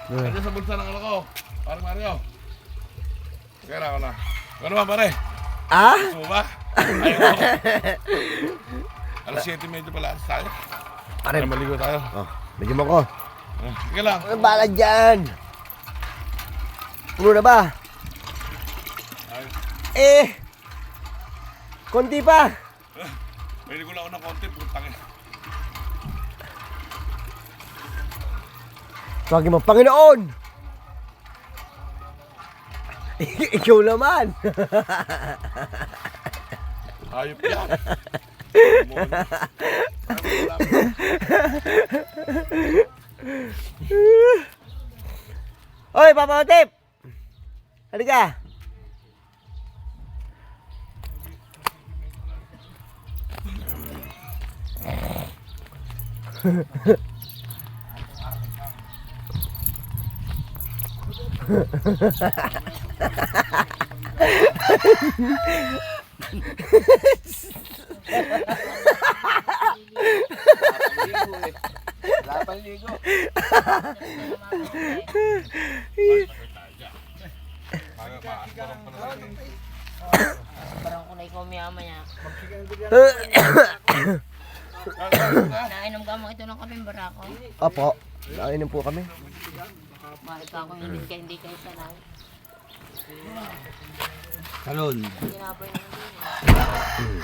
Ano sa bulsa ng ano ko? Parang Mario. Kaya na ako na. Ano ba pare? Ah? Gusto mo ba? Ayaw ako. Alas 7:30 pala tayo. Pare, maligo tayo. oh, medyo mo ko. Sige lang. Ano bala dyan? Puno na ba? Konti pa. Pwede ko lang ako ng konti. Putangin. Tawagin mo, Panginoon! Ikaw naman! Ayop yan. Oy, Papa Otip! Halika! Lapaligo. Parang kung ikaw miyama niya. Nainom ka mo ito ng kaming barako. Opo, nakainom po kami. Bakit ka kung hindi kayo sanay. Kalon. Ginapay na hindi.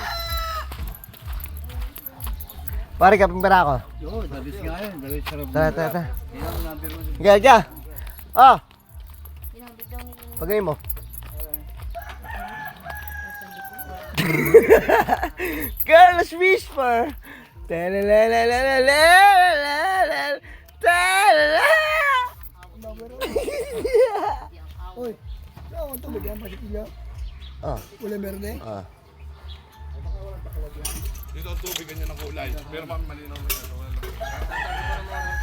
Pare, kaping bara ako. Oo, dabis nga yun. Dabis sarap. Tara. Yan ang number mo. Gaya. Oh, Ginabit lang nila. pagayin mo. Carlos Whisper. Oy, saan ang tubig yan? Pasikilya? Oh, Wala meron eh? ah. Dito ang tubig ganyan ng kulay. Pero mami malinaw mo yan.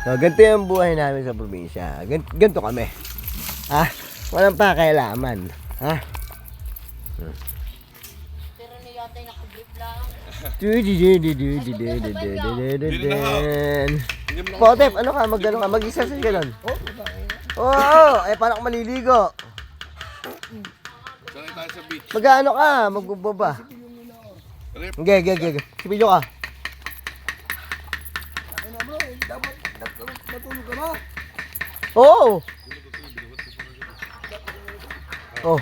So, ganito yung buhay namin sa probinsya. Ganito kami. Ha? Walang pakialaman. Ha? Pero niyatay nakagrip lang. Potep, ano ka? Mag-ano ka? Mag-exercise ka doon? Oo, paano ka maliligo? Sanay tayo sa beach. Mag-ano ka? Magbubaba. Sige. Sipilyo ka. Ano bro, dapat natulog ka ba? Oo. Oh.